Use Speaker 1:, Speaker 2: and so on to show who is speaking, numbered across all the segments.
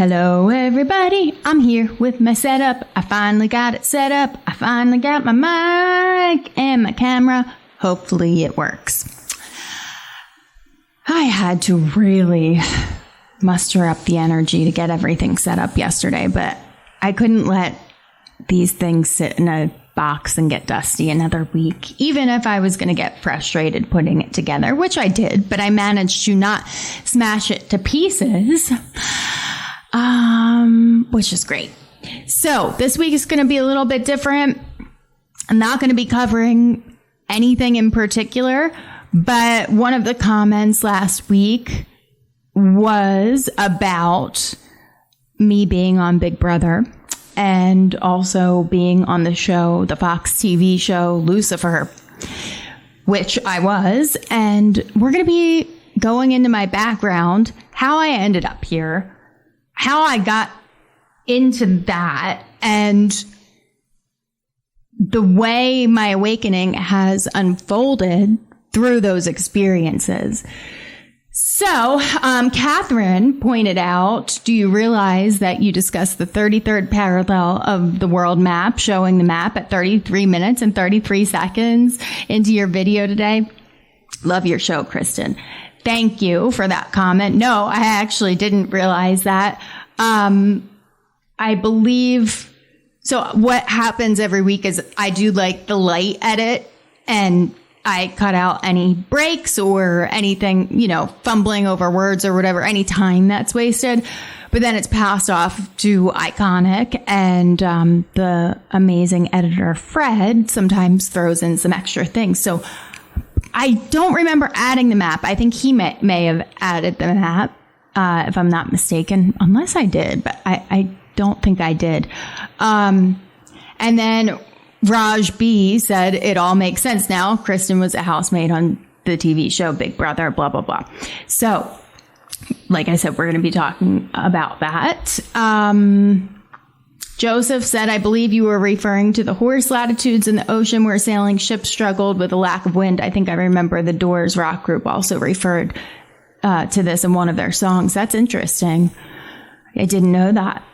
Speaker 1: Hello, everybody. I'm here with my setup. I finally got it set up. I finally got my mic and my camera. Hopefully it works. I had to really muster up the energy to get everything set up yesterday, but I couldn't let these things sit in a box and get dusty another week, even if I was going to get frustrated putting it together, which I did, but I managed to not smash it to pieces, which is great. So this week is going to be a little bit different. I'm not going to be covering anything in particular, but one of the comments last week was about me being on Big Brother and also being on the show, the Fox TV show Lucifer, which I was. And we're going to be going into my background, how I ended up here, how I got into that, and the way my awakening has unfolded through those experiences. So, Catherine pointed out, do you realize that you discussed the 33rd parallel of the world map, showing the map at 33 minutes and 33 seconds into your video today? Love your show, Kristen. Thank you for that comment. No, I actually didn't realize that. I believe, so what happens every week is I do like the light edit, and I cut out any breaks or anything, fumbling over words or whatever, any time that's wasted. But then it's passed off to Iconic, and the amazing editor, Fred, sometimes throws in some extra things. So I don't remember adding the map. I think he may have added the map, if I'm not mistaken, unless I did, but I don't think I did. And then Raj B said, it all makes sense now. Kristen was a housemaid on the TV show Big Brother, blah, blah, blah. So, like I said, we're going to be talking about that. Joseph said, I believe you were referring to the horse latitudes in the ocean where sailing ships struggled with a lack of wind. I think I remember the Doors rock group also referred to this in one of their songs. That's interesting. I didn't know that.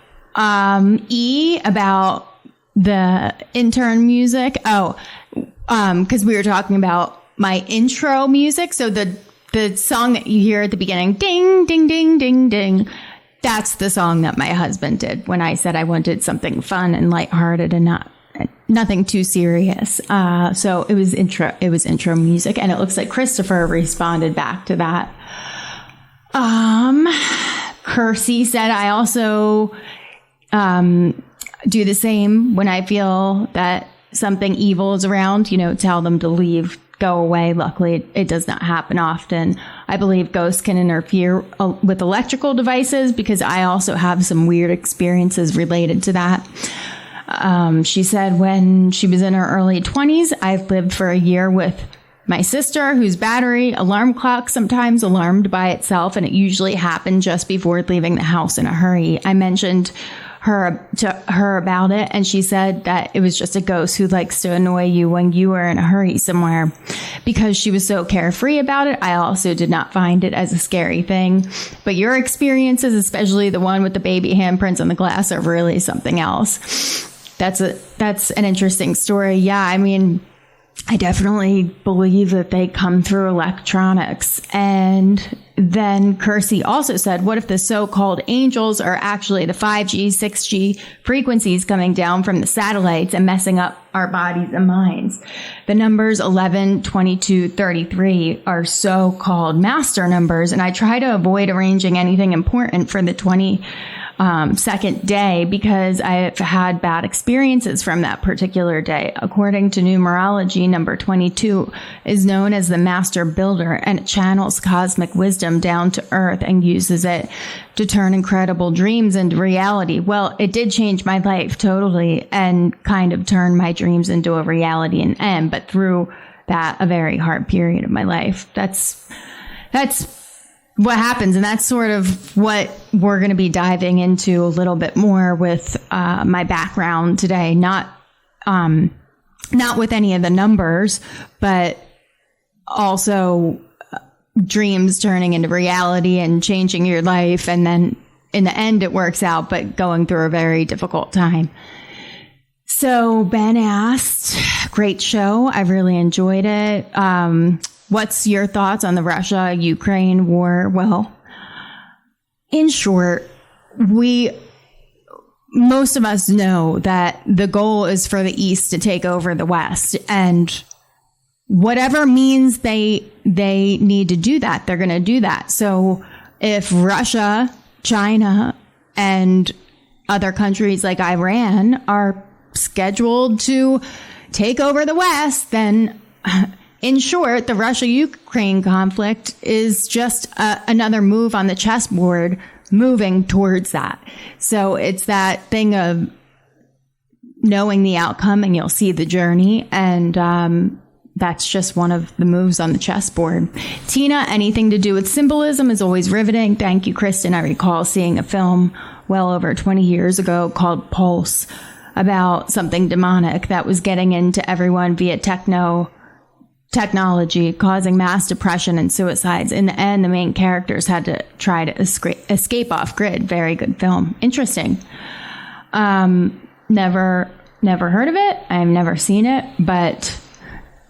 Speaker 1: About the intern music. Because we were talking about my intro music. So the song that you hear at the beginning, ding, ding, ding, ding, ding. That's the song that my husband did when I said I wanted something fun and lighthearted and nothing too serious. So it was intro music, and it looks like Christopher responded back to that. Kersey said, I also, do the same when I feel that something evil is around, tell them to leave, go away. Luckily, it does not happen often. I believe ghosts can interfere with electrical devices because I also have some weird experiences related to that. She said when she was in her early 20s, I've lived for a year with my sister, whose battery alarm clock sometimes alarmed by itself, and it usually happened just before leaving the house in a hurry. I mentioned to her about it, and she said that it was just a ghost who likes to annoy you when you are in a hurry somewhere. Because she was so carefree about it, I also did not find it as a scary thing. But your experiences, especially the one with the baby handprints on the glass, are really something else. That's an interesting story. Yeah, I mean, I definitely believe that they come through electronics. And then Kersey also said, what if the so-called angels are actually the 5G, 6G frequencies coming down from the satellites and messing up our bodies and minds? The numbers 11, 22, 33 are so-called master numbers. And I try to avoid arranging anything important for the 22nd day because I've had bad experiences from that particular day. According to numerology, number 22 is known as the master builder, and it channels cosmic wisdom down to earth and uses it to turn incredible dreams into reality. Well, it did change my life totally and kind of turn my dreams into a reality in end, but through that, a very hard period of my life. That's what happens. And that's sort of what we're going to be diving into a little bit more with my background today. Not with any of the numbers, but also dreams turning into reality and changing your life, and then in the end, it works out, but going through a very difficult time. So Ben asked, great show. I really enjoyed it. What's your thoughts on the Russia-Ukraine war? Well, in short, most of us know that the goal is for the East to take over the West, and whatever means they need to do that, they're going to do that. So if Russia, China, and other countries like Iran are scheduled to take over the West, then in short, the Russia-Ukraine conflict is just another move on the chessboard moving towards that. So it's that thing of knowing the outcome and you'll see the journey. And that's just one of the moves on the chessboard. Tina, anything to do with symbolism is always riveting. Thank you, Kristen. I recall seeing a film well over 20 years ago called Pulse about something demonic that was getting into everyone via technology, causing mass depression and suicides. In the end, the main characters had to try to escape off grid. Very good film. Interesting. Never heard of it. I've never seen it, but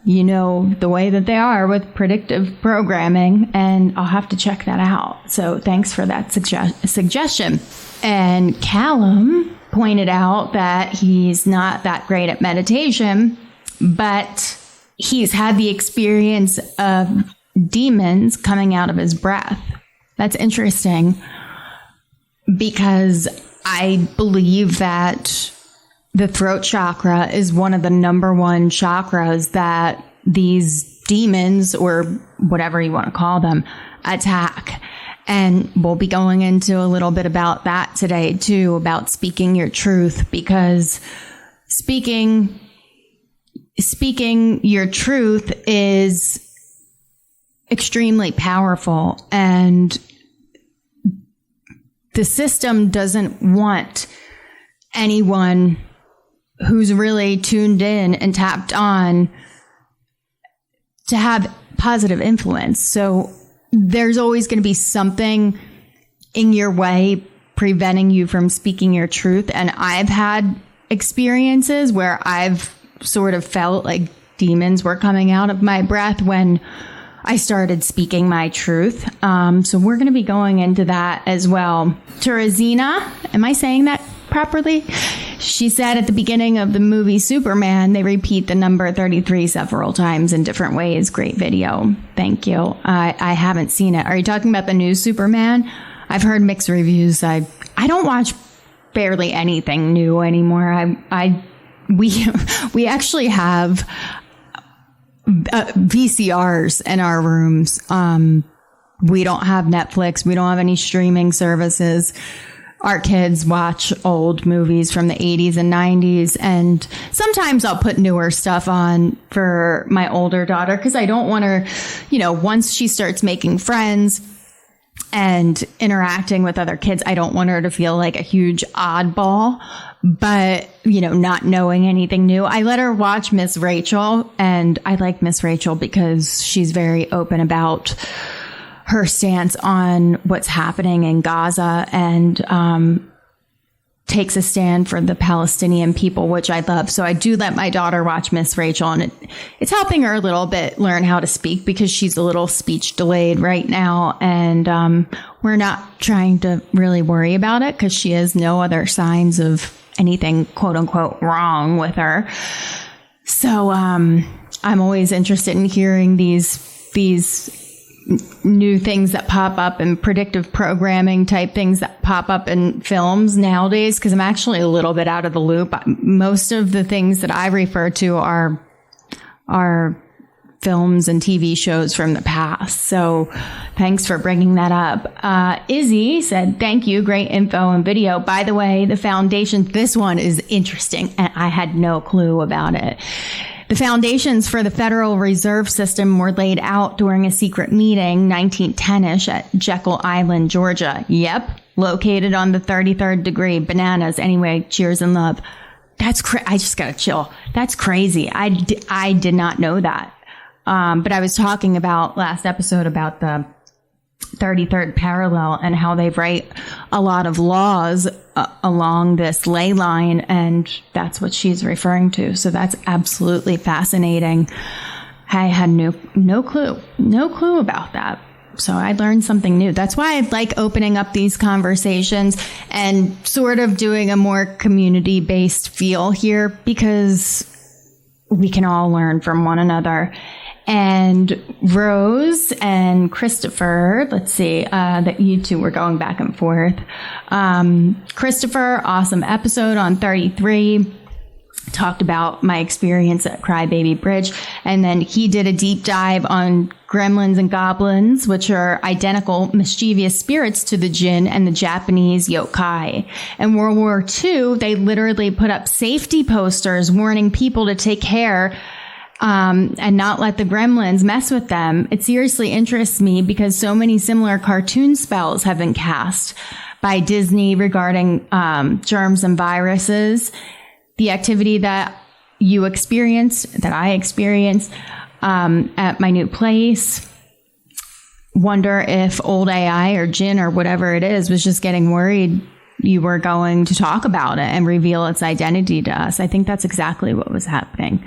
Speaker 1: you know the way that they are with predictive programming, and I'll have to check that out. So thanks for that suggestion. And Callum pointed out that he's not that great at meditation, but he's had the experience of demons coming out of his breath. That's interesting because I believe that the throat chakra is one of the number one chakras that these demons, or whatever you want to call them, attack. And we'll be going into a little bit about that today too, about speaking your truth, because speaking your truth is extremely powerful, and the system doesn't want anyone who's really tuned in and tapped on to have positive influence. So there's always going to be something in your way preventing you from speaking your truth. And I've had experiences where I've sort of felt like demons were coming out of my breath when I started speaking my truth. So we're going to be going into that as well. Teresina, am I saying that properly? She said at the beginning of the movie Superman, they repeat the number 33 several times in different ways. Great video. Thank you. I haven't seen it. Are you talking about the new Superman? I've heard mixed reviews. I don't watch barely anything new anymore. We actually have VCRs in our rooms. We don't have Netflix. We don't have any streaming services. Our kids watch old movies from the 80s and 90s. And sometimes I'll put newer stuff on for my older daughter because I don't want her, once she starts making friends and interacting with other kids, I don't want her to feel like a huge oddball, but, not knowing anything new. I let her watch Miss Rachel, and I like Miss Rachel because she's very open about her stance on what's happening in Gaza and takes a stand for the Palestinian people, which I love. So I do let my daughter watch Miss Rachel, and it's helping her a little bit learn how to speak because she's a little speech delayed right now. And we're not trying to really worry about it because she has no other signs of anything, quote unquote, wrong with her. So I'm always interested in hearing these new things that pop up and predictive programming type things that pop up in films nowadays, because I'm actually a little bit out of the loop. Most of the things that I refer to are films and TV shows from the past. So thanks for bringing that up. Izzy said, thank you. Great info and video. By the way, the foundation, this one is interesting, and I had no clue about it. The foundations for the Federal Reserve System were laid out during a secret meeting, 1910-ish, at Jekyll Island, Georgia. Yep, located on the 33rd degree. Bananas. Anyway, cheers and love. That's I just gotta chill. That's crazy. I did not know that. But I was talking about last episode about the 33rd parallel and how they write a lot of laws along this ley line. And that's what she's referring to. So that's absolutely fascinating. I had no clue about that. So I learned something new. That's why I like opening up these conversations and sort of doing a more community-based feel here, because we can all learn from one another. And Rose and Christopher, let's see, that you two were going back and forth. Christopher, awesome episode on 33. Talked about my experience at Crybaby Bridge. And then he did a deep dive on gremlins and goblins, which are identical mischievous spirits to the jinn and the Japanese yokai. In World War II, they literally put up safety posters warning people to take care and not let the gremlins mess with them. It seriously interests me because so many similar cartoon spells have been cast by Disney regarding germs and viruses. The activity that you experienced, that I experienced at my new place. Wonder if old AI or Jinn or whatever it is was just getting worried you were going to talk about it and reveal its identity to us. I think that's exactly what was happening.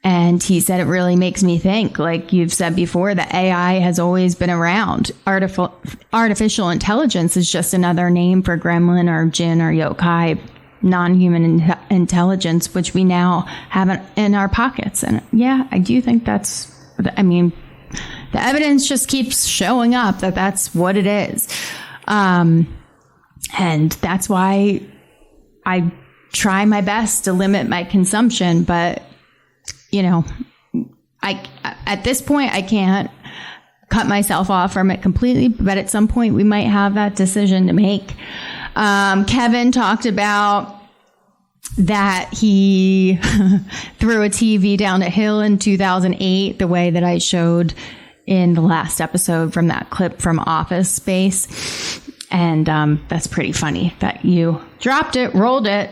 Speaker 1: And he said, it really makes me think, like you've said before, that AI has always been around. Artificial intelligence is just another name for gremlin or Jinn or yokai. Non-human intelligence, which we now have in our pockets. And yeah, I do think the evidence just keeps showing up that that's what it is. And that's why I try my best to limit my consumption. But, at this point, I can't cut myself off from it completely. But at some point, we might have that decision to make. Kevin talked about that he threw a TV down a hill in 2008, the way that I showed in the last episode from that clip from Office Space. And that's pretty funny that you dropped it, rolled it,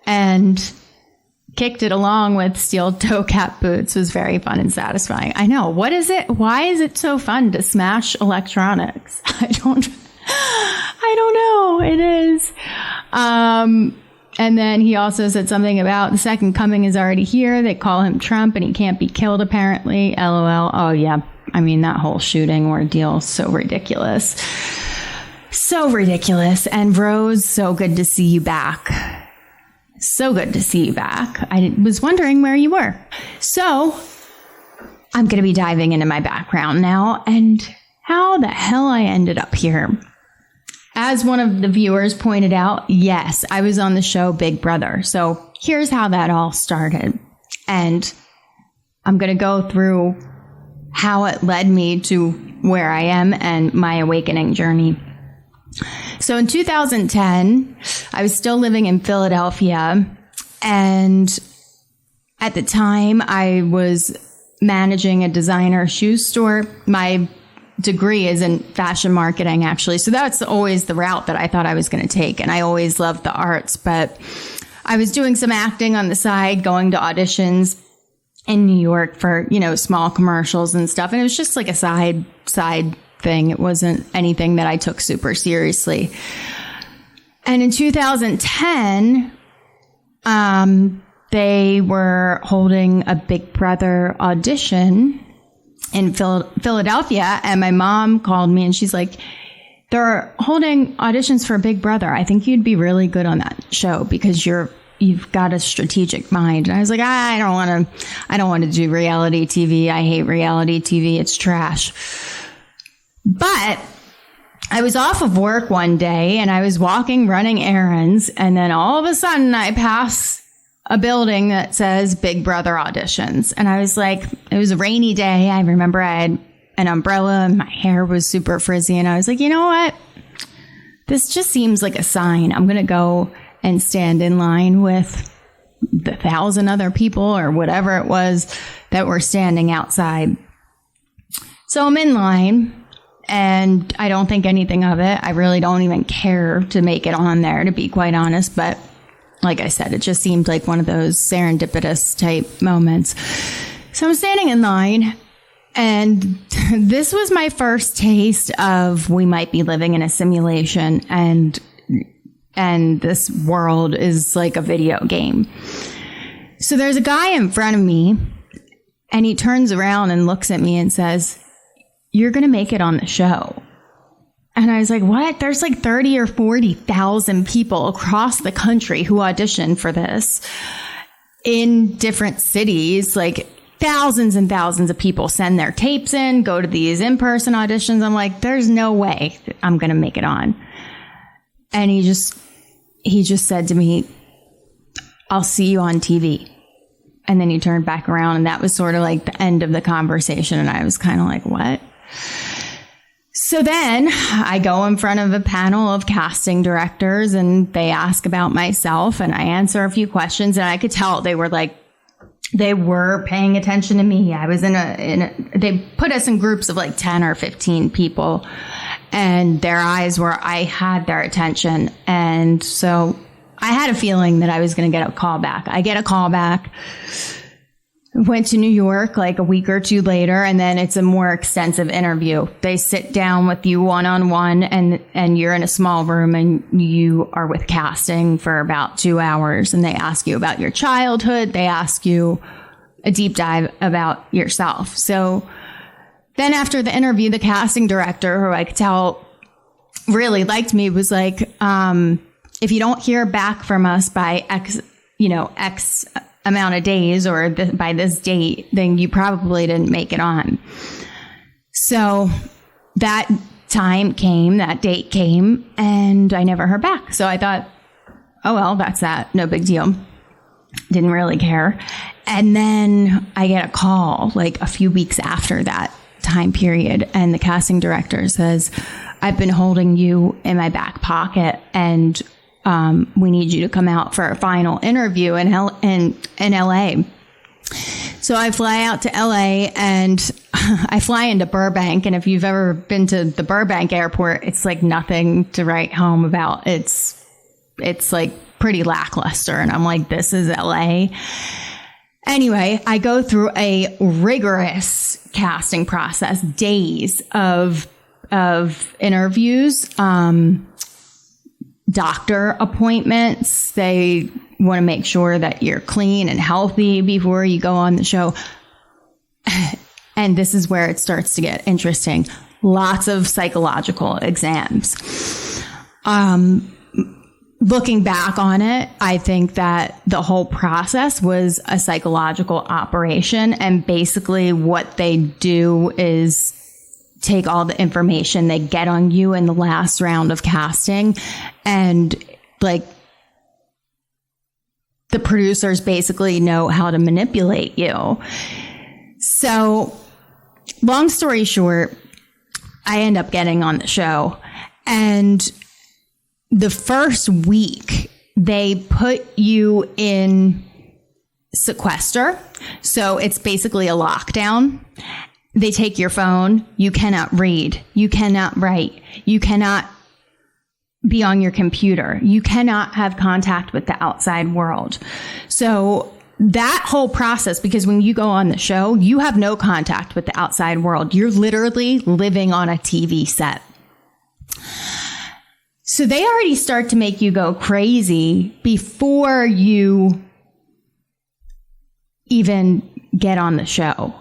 Speaker 1: and kicked it along with steel toe cap boots. It was very fun and satisfying. I know. What is it? Why is it so fun to smash electronics? I don't know. It is. And then he also said something about the second coming is already here. They call him Trump and he can't be killed apparently. LOL. Oh yeah. I mean, that whole shooting ordeal is so ridiculous. So ridiculous. And Rose, so good to see you back. So good to see you back. I was wondering where you were. So I'm going to be diving into my background now and how the hell I ended up here. As one of the viewers pointed out, yes, I was on the show Big Brother. So here's how that all started. And I'm going to go through how it led me to where I am and my awakening journey. So in 2010, I was still living in Philadelphia. And at the time, I was managing a designer shoe store. My degree is in fashion marketing, actually. So that's always the route that I thought I was going to take. And I always loved the arts, but I was doing some acting on the side, going to auditions in New York for, small commercials and stuff. And it was just like a side thing. It wasn't anything that I took super seriously. And in 2010, they were holding a Big Brother audition in Philadelphia, and my mom called me and she's like, they're holding auditions for Big Brother. I think you'd be really good on that show because you've got a strategic mind. And I was like, I don't want to do reality TV. I hate reality TV. It's trash. But I was off of work one day and I was running errands, and then all of a sudden I pass a building that says Big Brother auditions. And I was like, it was a rainy day. I remember I had an umbrella and my hair was super frizzy. And I was like, you know what? This just seems like a sign. I'm going to go and stand in line with the 1,000 other people or whatever it was that were standing outside. So I'm in line and I don't think anything of it. I really don't even care to make it on there, to be quite honest. But like I said, it just seemed like one of those serendipitous type moments. So I'm standing in line And this was my first taste of we might be living in a simulation and this world is like a video game. So there's a guy in front of me and he turns around and looks at me and says, "You're going to make it on the show." And I was like, what? There's like 30 or 40,000 people across the country who auditioned for this in different cities. Like thousands and thousands of people send their tapes in, go to these in-person auditions. I'm like, there's no way I'm going to make it on. And he just said to me, "I'll see you on TV." And then he turned back around and that was sort of like the end of the conversation. And I was kind of like, what? So then I go in front of a panel of casting directors and they ask about myself and I answer a few questions and I could tell they were paying attention to me. I was they put us in groups of like 10 or 15 people and I had their attention. And so I had a feeling that I was going to get a call back. I get a call back. Went to New York like a week or two later, and then it's a more extensive interview. They sit down with you one-on-one, and you're in a small room, and you are with casting for about 2 hours, and they ask you about your childhood. They ask you a deep dive about yourself. So then after the interview, the casting director, who I could tell really liked me, was like, if you don't hear back from us by X amount of days or by this date, then you probably didn't make it on. So that date came, and I never heard back. So I thought, oh, well, that's that. No big deal. Didn't really care. And then I get a call like a few weeks after that time period, and the casting director says, "I've been holding you in my back pocket, and we need you to come out for a final interview in LA." So I fly out to LA and I fly into Burbank. And if you've ever been to the Burbank airport, it's like nothing to write home about. It's like pretty lackluster. And I'm like, this is LA. Anyway, I go through a rigorous casting process, days of interviews, doctor appointments. They want to make sure that you're clean and healthy before you go on the show. And this is where it starts to get interesting. Lots of psychological exams. Looking back on it, I think that the whole process was a psychological operation. And basically what they do is take all the information they get on you in the last round of casting, and like the producers basically know how to manipulate you. So long story short, I end up getting on the show, and the first week they put you in sequester. So it's basically a lockdown. They take your phone. You cannot read. You cannot write. You cannot be on your computer. You cannot have contact with the outside world. So that whole process, because when you go on the show, you have no contact with the outside world. You're literally living on a TV set. So they already start to make you go crazy before you even get on the show.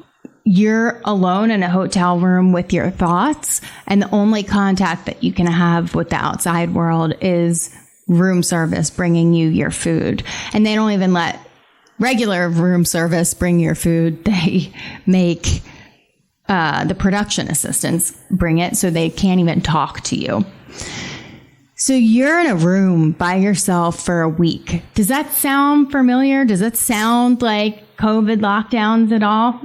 Speaker 1: You're alone in a hotel room with your thoughts, and the only contact that you can have with the outside world is room service bringing you your food. And they don't even let regular room service bring your food. They make the production assistants bring it, so they can't even talk to you. So you're in a room by yourself for a week. Does that sound familiar? Does that sound like COVID lockdowns at all?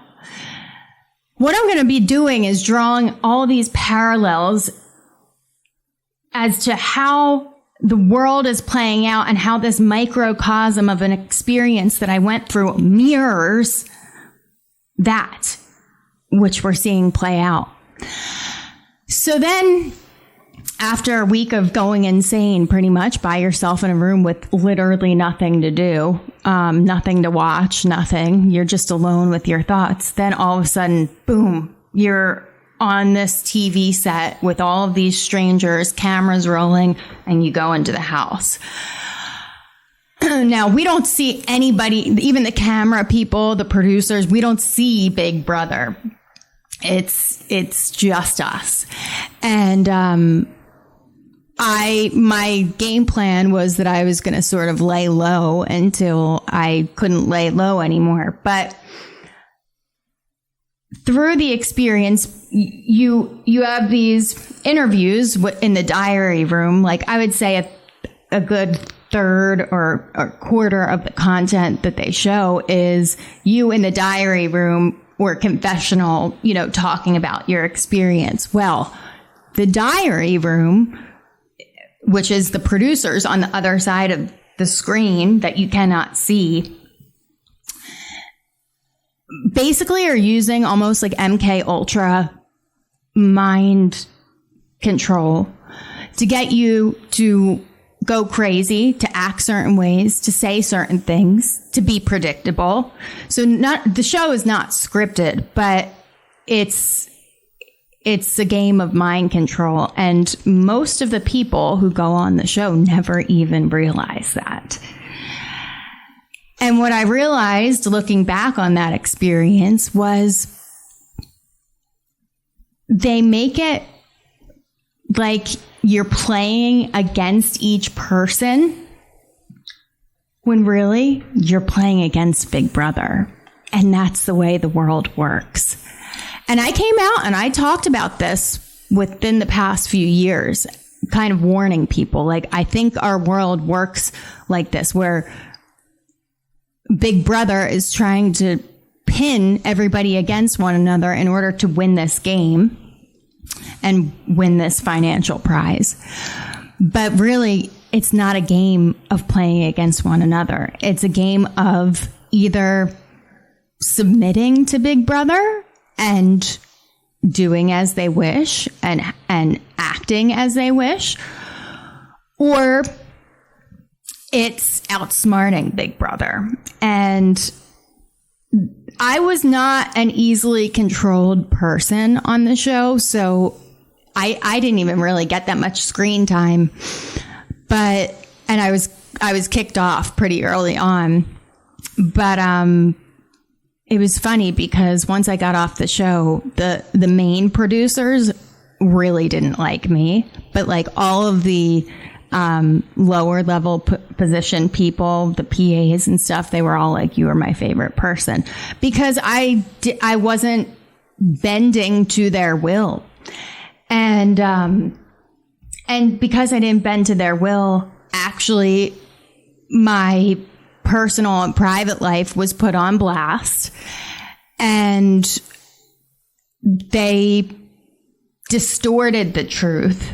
Speaker 1: What I'm going to be doing is drawing all these parallels as to how the world is playing out and how this microcosm of an experience that I went through mirrors that which we're seeing play out. So then after a week of going insane, pretty much by yourself in a room with literally nothing to do, nothing to watch, nothing, you're just alone with your thoughts. Then all of a sudden, boom, you're on this TV set with all of these strangers, cameras rolling, and you go into the house. Now, we don't see anybody, even the camera people, the producers, we don't see Big Brother. It's just us. And my game plan was that I was going to sort of lay low until I couldn't lay low anymore. But through the experience, you have these interviews in the diary room. Like, I would say a good third or quarter of the content that they show is you in the diary room or confessional, talking about your experience. Well, the diary room, which is the producers on the other side of the screen that you cannot see, basically are using almost like MK Ultra mind control to get you to go crazy, to act certain ways, to say certain things, to be predictable. So the show is not scripted, but it's a game of mind control. And most of the people who go on the show never even realize that. And what I realized looking back on that experience was they make it like you're playing against each person when really you're playing against Big Brother. And that's the way the world works. And I came out and I talked about this within the past few years, kind of warning people. Like, I think our world works like this, where Big Brother is trying to pin everybody against one another in order to win this game and win this financial prize. But really, it's not a game of playing against one another. It's a game of either submitting to Big Brother and doing as they wish and acting as they wish, or it's outsmarting Big Brother. And I was not an easily controlled person on the show, so I didn't even really get that much screen time. And I was kicked off pretty early on. But it was funny because once I got off the show, the main producers really didn't like me, but like all of the lower level position people, the PAs and stuff, they were all like, you are my favorite person, because I wasn't bending to their will. And because I didn't bend to their will, actually my personal and private life was put on blast, and they distorted the truth.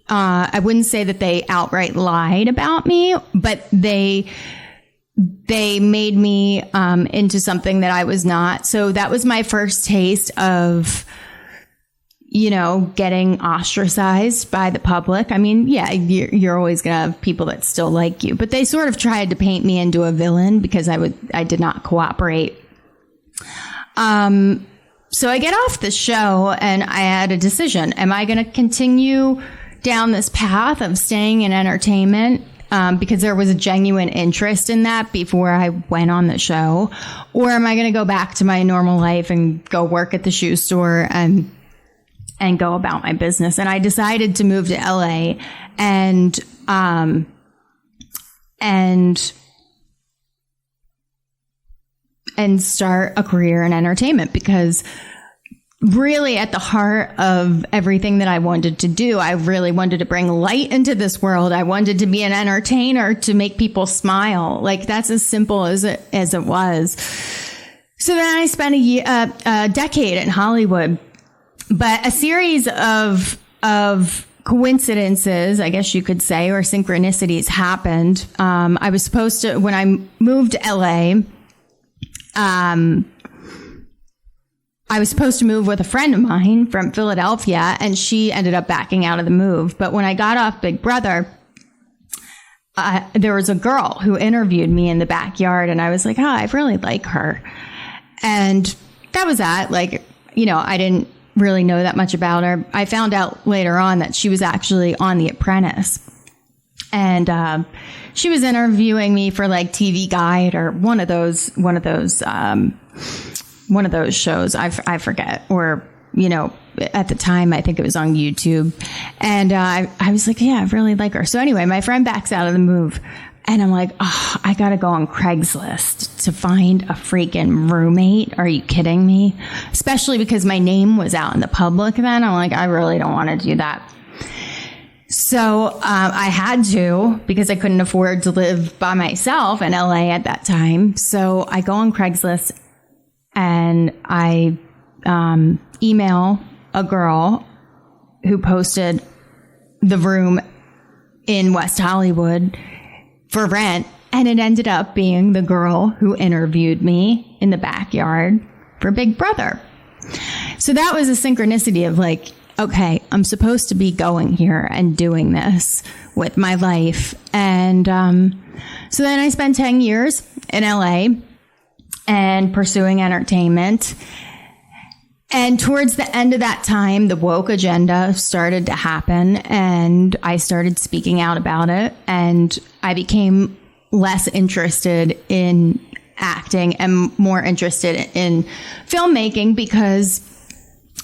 Speaker 1: I wouldn't say that they outright lied about me, but they made me into something that I was not. So that was my first taste of, getting ostracized by the public. I mean, yeah, you're always going to have people that still like you, but they sort of tried to paint me into a villain because I did not cooperate. So I get off the show and I had a decision. Am I going to continue down this path of staying in entertainment because there was a genuine interest in that before I went on the show? Or am I going to go back to my normal life and go work at the shoe store and go about my business? And I decided to move to LA and start a career in entertainment, because really at the heart of everything that I wanted to do, I really wanted to bring light into this world. I wanted to be an entertainer, to make people smile. Like, that's as simple as it was. So then I spent a decade in Hollywood, but a series of coincidences, I guess you could say, or synchronicities happened. I was supposed to, when I moved to LA, I was supposed to move with a friend of mine from Philadelphia, and she ended up backing out of the move. But when I got off Big Brother, there was a girl who interviewed me in the backyard, and I was like, oh, I really like her. And that was that. Like, I didn't really know that much about her. I found out later on that she was actually on The Apprentice. And she was interviewing me for like TV Guide or one of those shows. I forget. Or, you know, at the time, I think it was on YouTube. And I was like, yeah, I really like her. So anyway, my friend backs out of the move. And I'm like, oh, I got to go on Craigslist to find a freaking roommate. Are you kidding me? Especially because my name was out in the public then. I'm like, I really don't want to do that. So I had to, because I couldn't afford to live by myself in LA at that time. So I go on Craigslist and I email a girl who posted the room in West Hollywood for rent. And it ended up being the girl who interviewed me in the backyard for Big Brother. So that was a synchronicity of like, okay, I'm supposed to be going here and doing this with my life. And so then I spent 10 years in LA and pursuing entertainment. And towards the end of that time, the woke agenda started to happen and I started speaking out about it. And I became less interested in acting and more interested in filmmaking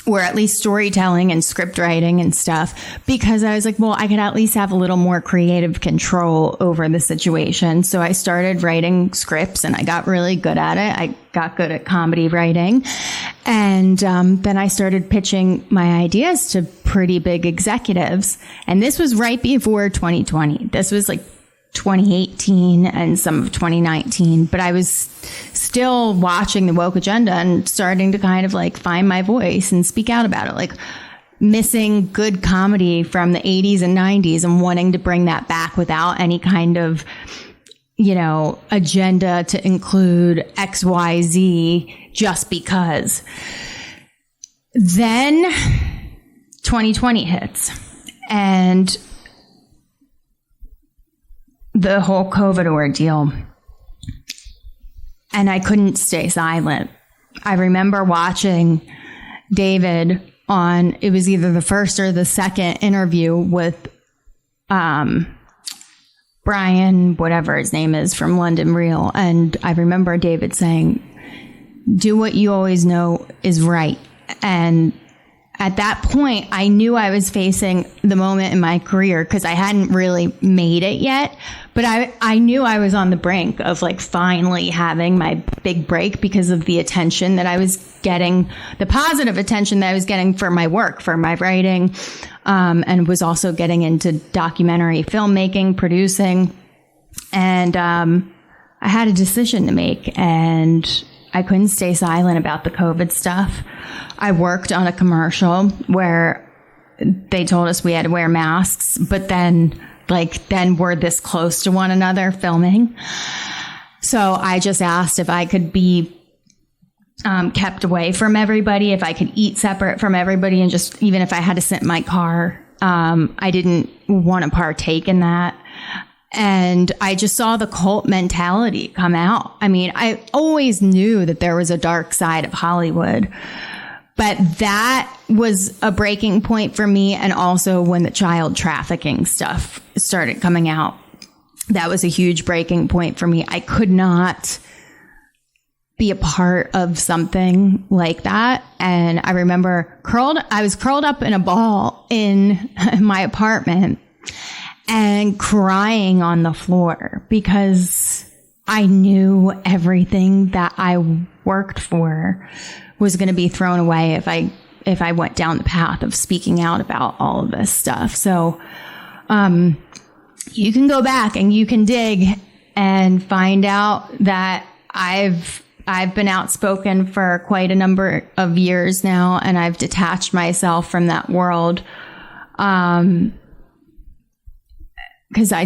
Speaker 1: or at least storytelling and script writing and stuff, because I was like, well, I could at least have a little more creative control over the situation. So I started writing scripts and I got really good at it. I got good at comedy writing. And then I started pitching my ideas to pretty big executives. And this was right before 2020. This was like 2018 and some of 2019, but I was still watching the woke agenda and starting to kind of like find my voice and speak out about it, like missing good comedy from the 80s and 90s and wanting to bring that back without any kind of, you know, agenda to include XYZ just because. Then 2020 hits and the whole COVID ordeal. And I couldn't stay silent. I remember watching David on, it was either the first or the second interview with Brian, whatever his name is, from London Real. And I remember David saying, do what you always know is right. And at that point, I knew I was facing the moment in my career because I hadn't really made it yet. But I knew I was on the brink of like finally having my big break because of the attention that I was getting, the positive attention that I was getting for my work, for my writing, and was also getting into documentary filmmaking, producing. And I had a decision to make, and I couldn't stay silent about the COVID stuff. I worked on a commercial where they told us we had to wear masks, but then we're this close to one another filming. So I just asked if I could be kept away from everybody, if I could eat separate from everybody, and just even if I had to sit in my car, I didn't want to partake in that. And I just saw the cult mentality come out. I mean, I always knew that there was a dark side of Hollywood, but that was a breaking point for me. And also when the child trafficking stuff started coming out, that was a huge breaking point for me. I could not be a part of something like that. And I remember I was curled up in a ball in my apartment and crying on the floor because I knew everything that I worked for was going to be thrown away if I went down the path of speaking out about all of this stuff. So you can go back and you can dig and find out that I've been outspoken for quite a number of years now, and I've detached myself from that world. Because I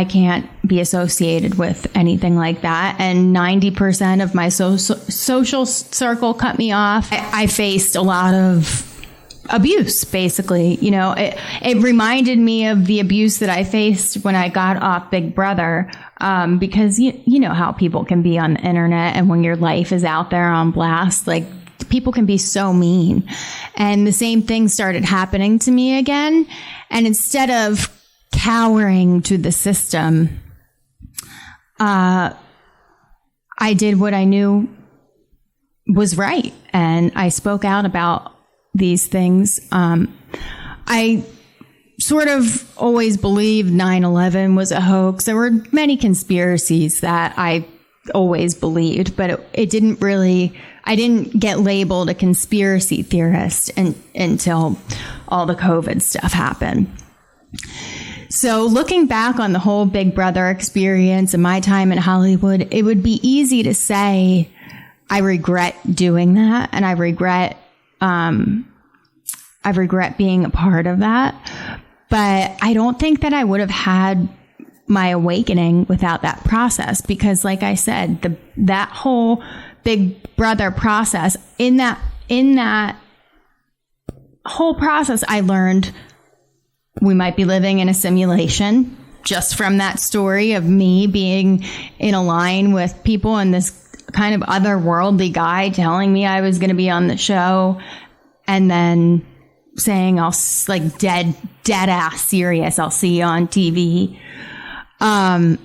Speaker 1: can't be associated with anything like that. And 90% of my social circle cut me off. I faced a lot of abuse, basically. You know, it reminded me of the abuse that I faced when I got off Big Brother. Because you know how people can be on the internet, and when your life is out there on blast, like people can be so mean. And the same thing started happening to me again. And instead of cowering to the system, I did what I knew was right. And I spoke out about these things. I sort of always believed 9/11 was a hoax. There were many conspiracies that I always believed, but it didn't really, I didn't get labeled a conspiracy theorist until all the COVID stuff happened. So looking back on the whole Big Brother experience and my time in Hollywood, it would be easy to say, I regret doing that. And I regret being a part of that. But I don't think that I would have had my awakening without that process, because like I said, that whole Big Brother process, in that whole process, I learned we might be living in a simulation, just from that story of me being in a line with people and this kind of otherworldly guy telling me I was going to be on the show, and then saying I'll, like, dead ass serious, I'll see you on TV. I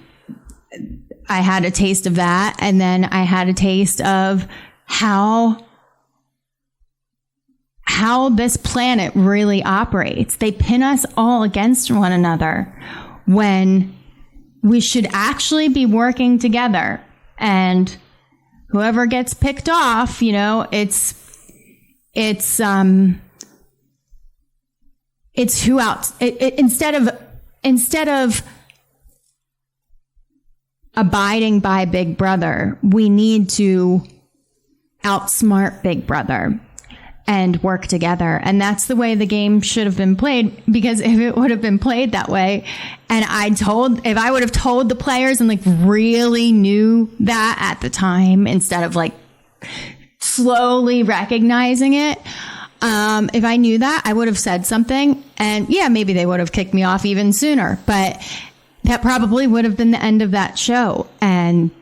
Speaker 1: had a taste of that, and then I had a taste of how this planet really operates. They pin us all against one another when we should actually be working together. And whoever gets picked off, it's who out. Instead of abiding by Big Brother, we need to outsmart Big Brother and work together. And that's the way the game should have been played, because if it would have been played that way, and if I would have told the players and, like, really knew that at the time, instead of, like, slowly recognizing it, if I knew that, I would have said something, and yeah, maybe they would have kicked me off even sooner, but that probably would have been the end of that show. And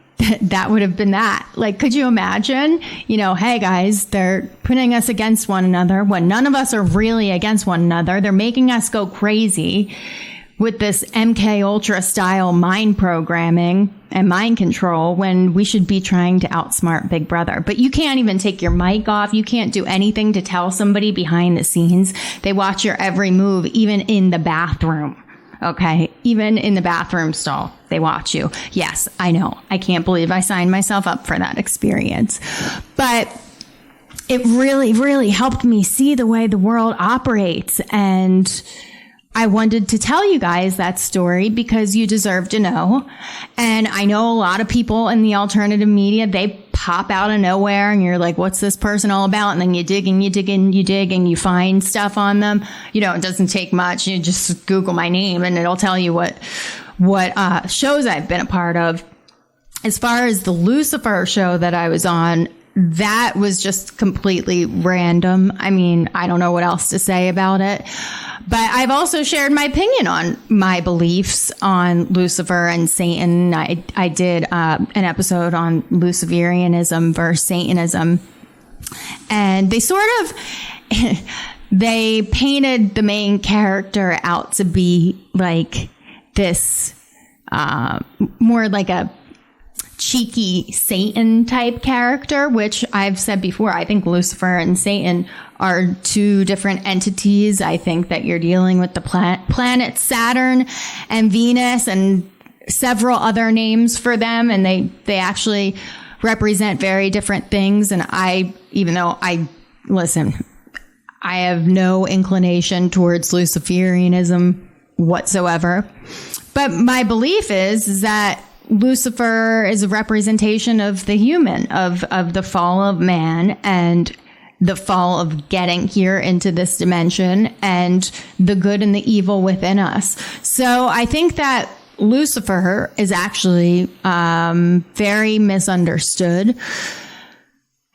Speaker 1: that would have been that. Like, could you imagine, hey guys, they're putting us against one another when none of us are really against one another. They're making us go crazy with this MK Ultra style mind programming and mind control, when we should be trying to outsmart Big Brother. But you can't even take your mic off. You can't do anything to tell somebody behind the scenes. They watch your every move, even in the bathroom. Okay. Even in the bathroom stall, they watch you. Yes, I know. I can't believe I signed myself up for that experience. But it really, really helped me see the way the world operates. And I wanted to tell you guys that story because you deserve to know. And I know a lot of people in the alternative media, they pop out of nowhere and you're like, what's this person all about? And then you dig and you dig and you dig and you find stuff on them. It doesn't take much. You just Google my name and it'll tell you what shows I've been a part of. As far as the Lucifer show that I was on, that was just completely random. I mean, I don't know what else to say about it. But I've also shared my opinion on my beliefs on Lucifer and Satan. I did an episode on Luciferianism versus Satanism. And they they painted the main character out to be like this, more like a cheeky Satan type character, which I've said before. I think Lucifer and Satan are two different entities. I think that you're dealing with the planet Saturn and Venus and several other names for them. And they actually represent very different things. And I have no inclination towards Luciferianism whatsoever. But my belief is that Lucifer is a representation of the human, of the fall of man and the fall of getting here into this dimension and the good and the evil within us. So I think that Lucifer is actually very misunderstood.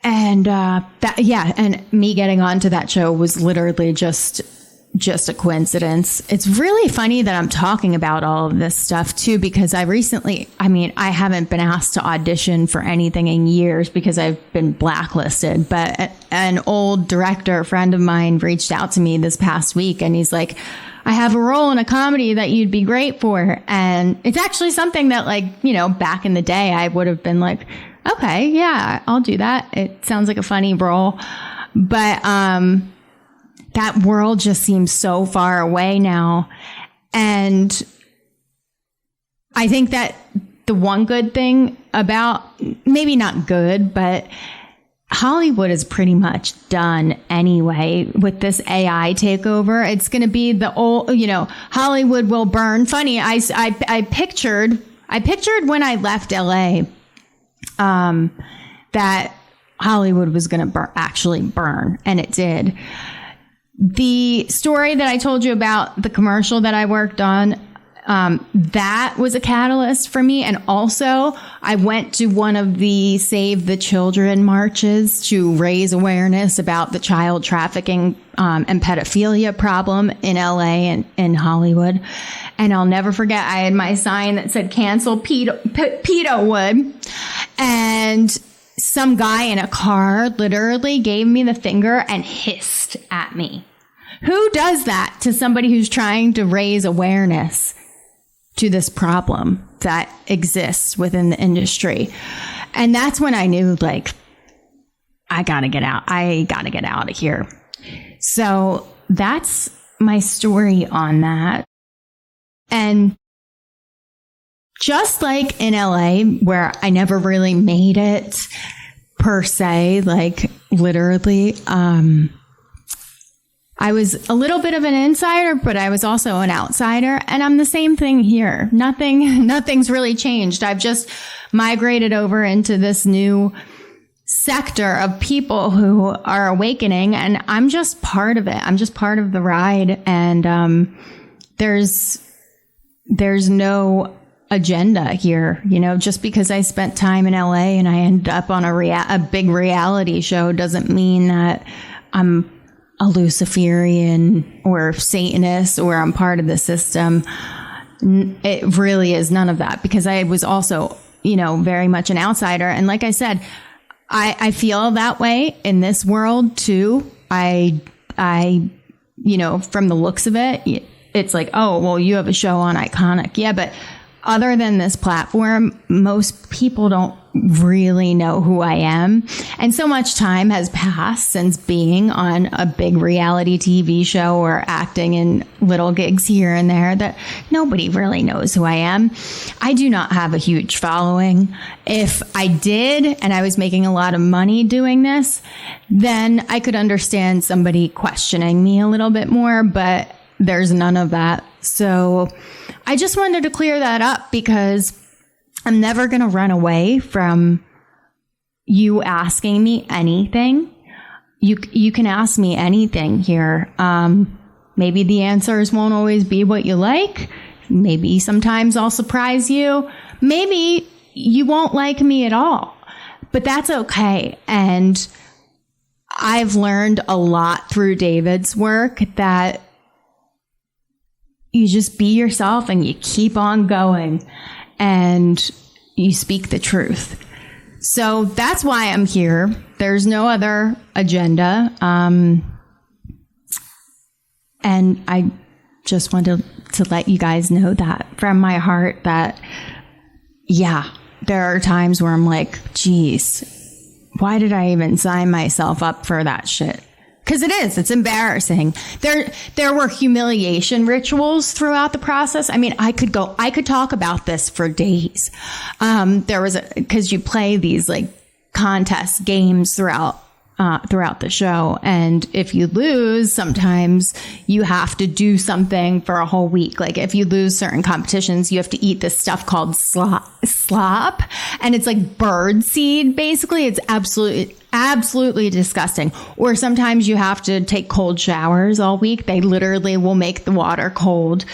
Speaker 1: And and me getting onto that show was literally just just a coincidence. It's really funny that I'm talking about all of this stuff too, because I haven't been asked to audition for anything in years because I've been blacklisted, but an old director friend of mine reached out to me this past week and he's like, I have a role in a comedy that you'd be great for. And it's actually something that, like, you know, back in the day, I would have been like, okay, yeah, I'll do that. It sounds like a funny role. But, that world just seems so far away now. And I think that the one good thing about, maybe not good, but Hollywood is pretty much done anyway with this AI takeover. It's going to be the old, you know, Hollywood will burn. Funny, I pictured when I left LA, that Hollywood was going to actually burn, and it did. The story that I told you about, the commercial that I worked on, that was a catalyst for me. And also, I went to one of the Save the Children marches to raise awareness about the child trafficking and pedophilia problem in LA and in Hollywood. And I'll never forget, I had my sign that said cancel pedowood. And some guy in a car literally gave me the finger and hissed at me. Who does that to somebody who's trying to raise awareness to this problem that exists within the industry? And that's when I knew, like, I gotta get out. I gotta get out of here. So that's my story on that. And just like in LA, where I never really made it per se, like literally, I was a little bit of an insider, but I was also an outsider. And I'm the same thing here. Nothing's really changed. I've just migrated over into this new sector of people who are awakening, and I'm just part of it. I'm just part of the ride. And there's no agenda here. You know, just because I spent time in LA and I ended up on a big reality show doesn't mean that I'm a Luciferian or Satanist or I'm part of the system. It really is none of that, because I was also, you know, very much an outsider. And like I said, I feel that way in this world too. I, you know, from the looks of it, it's like, oh, well, you have a show on Iconic. Yeah, but other than this platform, most people don't really know who I am. And so much time has passed since being on a big reality TV show or acting in little gigs here and there that nobody really knows who I am. I do not have a huge following. If I did, and I was making a lot of money doing this, then I could understand somebody questioning me a little bit more, but there's none of that. So I just wanted to clear that up, because I'm never going to run away from you asking me anything. You can ask me anything here. Maybe the answers won't always be what you like. Maybe sometimes I'll surprise you. Maybe you won't like me at all, but that's okay. And I've learned a lot through David's work that you just be yourself and you keep on going and you speak the truth. So that's why I'm here. There's no other agenda. And I just wanted to let you guys know that from my heart that, yeah, there are times where I'm like, geez, why did I even sign myself up for that shit? Because it's embarrassing. There were humiliation rituals throughout the process. I mean, I could talk about this for days. There was because you play these like contest games throughout the show. And if you lose, sometimes you have to do something for a whole week. Like if you lose certain competitions, you have to eat this stuff called slop. And it's like bird seed, basically. It's absolutely disgusting. Or sometimes you have to take cold showers all week. They literally will make the water cold.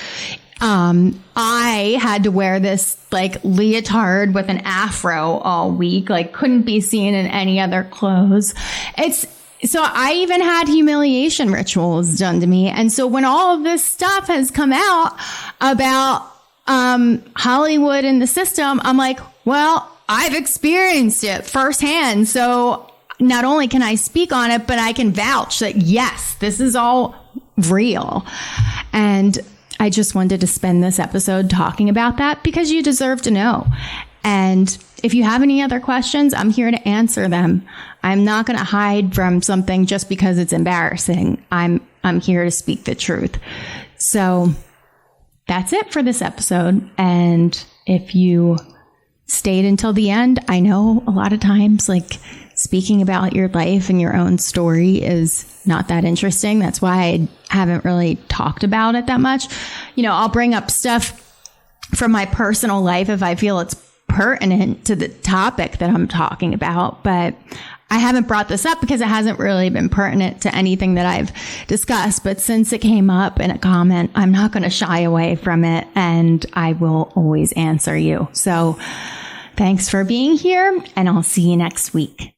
Speaker 1: I had to wear this like leotard with an afro all week, like couldn't be seen in any other clothes. It's So I even had humiliation rituals done to me. And so when all of this stuff has come out about Hollywood and the system, I'm like, well, I've experienced it firsthand. So not only can I speak on it, but I can vouch that, yes, this is all real. And I just wanted to spend this episode talking about that because you deserve to know. And if you have any other questions, I'm here to answer them. I'm not going to hide from something just because it's embarrassing. I'm here to speak the truth. So that's it for this episode. And if you stayed until the end, I know a lot of times, like, speaking about your life and your own story is not that interesting. That's why I haven't really talked about it that much. You know, I'll bring up stuff from my personal life if I feel it's pertinent to the topic that I'm talking about, but I haven't brought this up because it hasn't really been pertinent to anything that I've discussed. But since it came up in a comment, I'm not going to shy away from it, and I will always answer you. So thanks for being here, and I'll see you next week.